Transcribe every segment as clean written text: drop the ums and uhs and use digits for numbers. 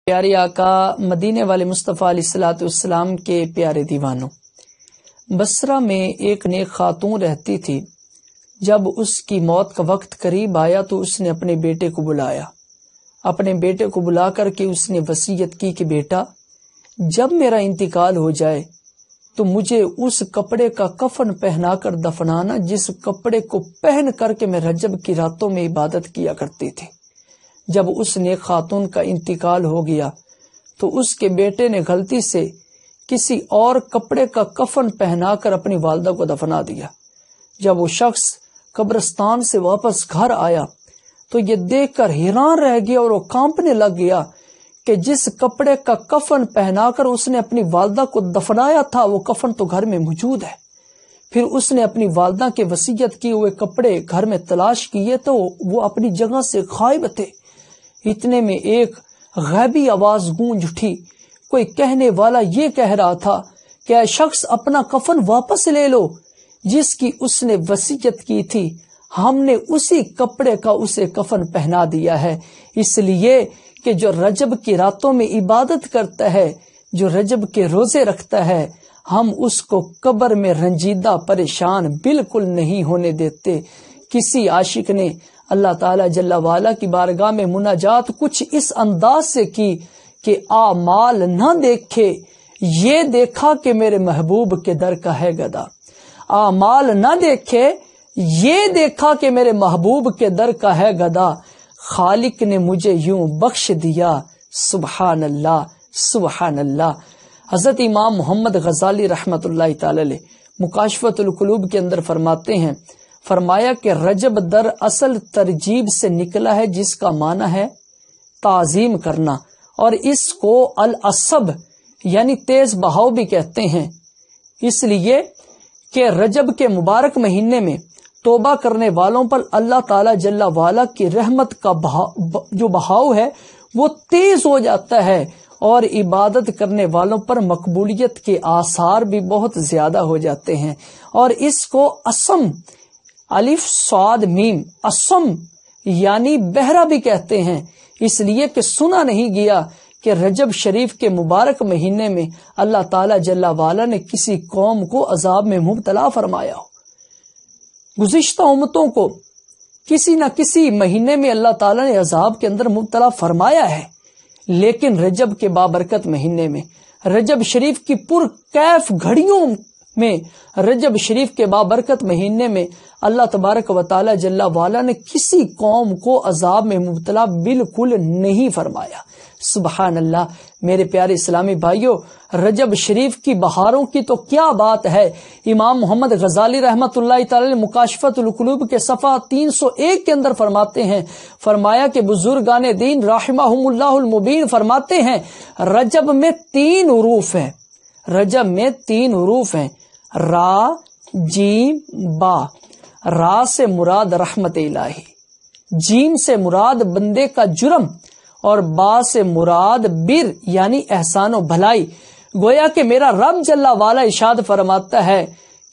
پیارے آقا مدینے والے مصطفیٰ علیہ الصلوۃ والسلام کے پیارے دیوانوں، بصرہ میں ایک نیک خاتون رہتی تھی۔ جب اس کی موت کا وقت قریب آیا تو اس نے اپنے بیٹے کو بلایا۔ اپنے بیٹے کو بلا کر کے اس نے وصیت کی کہ بیٹا، جب میرا انتقال ہو جائے تو مجھے اس کپڑے کا کفن پہنا کر دفنانا جس کپڑے کو پہن کر کے میں رجب کی راتوں میں عبادت کیا کرتی تھی۔ جب اس نیک خاتون کا انتقال ہو گیا تو اس کے بیٹے نے غلطی سے کسی اور کپڑے کا کفن پہنا کر اپنی والدہ کو دفنا دیا۔ جب وہ شخص قبرستان سے واپس گھر آیا تو یہ دیکھ کر حیران رہ گیا اور وہ کانپنے لگ گیا کہ جس کپڑے کا کفن پہنا کر اس نے اپنی والدہ کو دفنایا تھا وہ کفن تو گھر میں موجود ہے۔ پھر اس نے اپنی والدہ کے وصیت کیے ہوئے کپڑے گھر میں تلاش کیے تو وہ اپنی جگہ سے غائب تھے۔ اتنے میں ایک غیبی آواز گونج اٹھی۔ کوئی کہنے والا یہ کہہ رہا تھا کہ اے شخص، اپنا کفن واپس لے لو جس کی اس نے وصیت کی تھی، ہم نے اسی کپڑے کا اسے کفن پہنا دیا ہے۔ اس لیے کہ جو رجب کی راتوں میں عبادت کرتا ہے، جو رجب کے روزے رکھتا ہے، ہم اس کو قبر میں رنجیدہ پریشان بالکل نہیں ہونے دیتے۔ کسی عاشق نے اللہ تعالی جل وعلا کی بارگاہ میں مناجات کچھ اس انداز سے کی کہ اعمال نہ دیکھے، یہ دیکھا کہ میرے محبوب کے در کا ہے گدا۔ اعمال نہ دیکھے، یہ دیکھا کہ میرے محبوب کے در کا ہے گدا۔ خالق نے مجھے یوں بخش دیا، سبحان اللہ سبحان اللہ۔ حضرت امام محمد غزالی رحمت اللہ تعالی علیہ مکاشفۃ القلوب کے اندر فرماتے ہیں، فرمایا کہ رجب در اصل ترجیب سے نکلا ہے جس کا معنی ہے تعظیم کرنا، اور اس کو العصب یعنی تیز بہاؤ بھی کہتے ہیں، اس لیے کہ رجب کے مبارک مہینے میں توبہ کرنے والوں پر اللہ تعالی جل وعلا کی رحمت کا جو بہاؤ ہے وہ تیز ہو جاتا ہے، اور عبادت کرنے والوں پر مقبولیت کے آثار بھی بہت زیادہ ہو جاتے ہیں۔ اور اس کو اسم، الف صاد میم، اسم یعنی بہرا بھی کہتے ہیں، اس لیے کہ سنا نہیں گیا کہ رجب شریف کے مبارک مہینے میں اللہ تعالی جل وعلا نے کسی قوم کو عذاب میں مبتلا فرمایا ہو۔ گزشتہ امتوں کو کسی نہ کسی مہینے میں اللہ تعالی نے عذاب کے اندر مبتلا فرمایا ہے، لیکن رجب کے بابرکت مہینے میں، رجب شریف کی پر کیف گھڑیوں میں، رجب شریف کے بابرکت مہینے میں اللہ تبارک و تعالی جل وعلا نے کسی قوم کو عذاب میں مبتلا بالکل نہیں فرمایا۔ سبحان اللہ۔ میرے پیارے اسلامی بھائیوں، رجب شریف کی بہاروں کی تو کیا بات ہے۔ امام محمد غزالی رحمت اللہ تعالی مکاشفۃ القلوب کے صفحہ 301 کے اندر فرماتے ہیں، فرمایا کہ بزرگان دین رحمہم اللہ المبین فرماتے ہیں رجب میں 3 حروف ہیں، رجب میں 3 حروف ہیں، را جیم با۔ را سے مراد رحمت الہی، جیم سے مراد بندے کا جرم، اور با سے مراد بر یعنی احسان و بھلائی۔ گویا کہ میرا رب جل وعلا ارشاد فرماتا ہے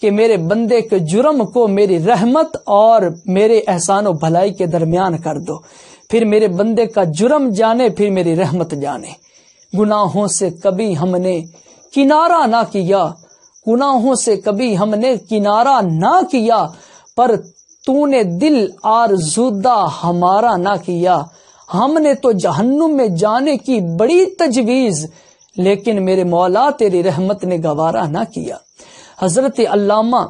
کہ میرے بندے کے جرم کو میری رحمت اور میرے احسان و بھلائی کے درمیان کر دو، پھر میرے بندے کا جرم جانے، پھر میری رحمت جانے۔ گناہوں سے کبھی ہم نے کنارہ نہ کیا، گناہوں سے کبھی ہم نے کنارہ نہ کیا، پر تو نے دل آرزودہ ہمارا نہ کیا۔ ہم نے تو جہنم میں جانے کی بڑی تجویز، لیکن میرے مولا تیری رحمت نے گوارا نہ کیا۔ حضرت علامہ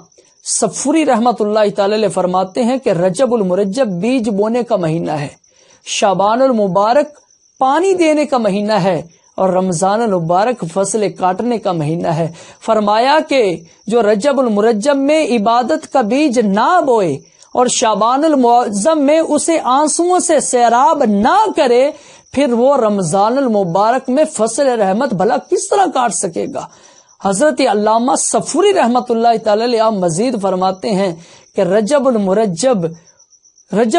صفوری رحمت اللہ تعالی علیہ فرماتے ہیں کہ رجب المرجب بیج بونے کا مہینہ ہے، شعبان المبارک پانی دینے کا مہینہ ہے، اور رمضان المبارک فصل کاٹنے کا مہینہ ہے۔ فرمایا کہ جو رجب المرجب میں عبادت کا بیج نہ بوئے اور شعبان المعظم میں اسے آنسوؤں سے سیراب نہ کرے، پھر وہ رمضان المبارک میں فصل رحمت بھلا کس طرح کاٹ سکے گا۔ حضرت علامہ صفوری رحمت اللہ تعالی علیہ مزید فرماتے ہیں کہ رجب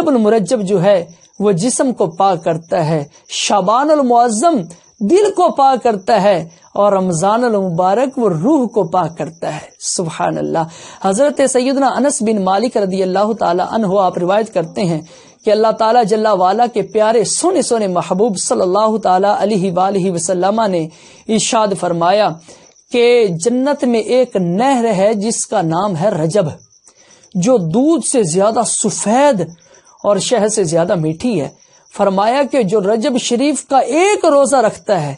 المرجب جو ہے وہ جسم کو پاک کرتا ہے، شعبان المعظم دل کو پاک کرتا ہے، اور رمضان المبارک وہ روح کو پاک کرتا ہے۔ سبحان اللہ۔ حضرت سیدنا انس بن مالک رضی اللہ تعالی عنہ آپ روایت کرتے ہیں کہ اللہ تعالیٰ جل وعلا کے پیارے سونے سونے محبوب صلی اللہ تعالیٰ علیہ وآلہ وسلم نے ارشاد فرمایا کہ جنت میں ایک نہر ہے جس کا نام ہے رجب، جو دودھ سے زیادہ سفید اور شہد سے زیادہ میٹھی ہے۔ فرمایا کہ جو رجب شریف کا ایک روزہ رکھتا ہے،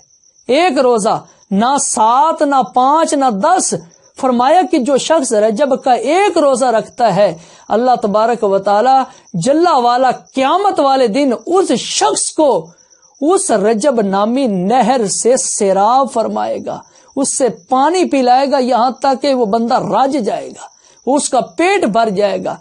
ایک روزہ، نہ 7 نہ 5 نہ 10، فرمایا کہ جو شخص رجب کا ایک روزہ رکھتا ہے، اللہ تبارک و تعالی جل وعلا قیامت والے دن اس شخص کو اس رجب نامی نہر سے سیراب فرمائے گا، اس سے پانی پلائے گا، یہاں تک کہ وہ بندہ رج جائے گا، اس کا پیٹ بھر جائے گا۔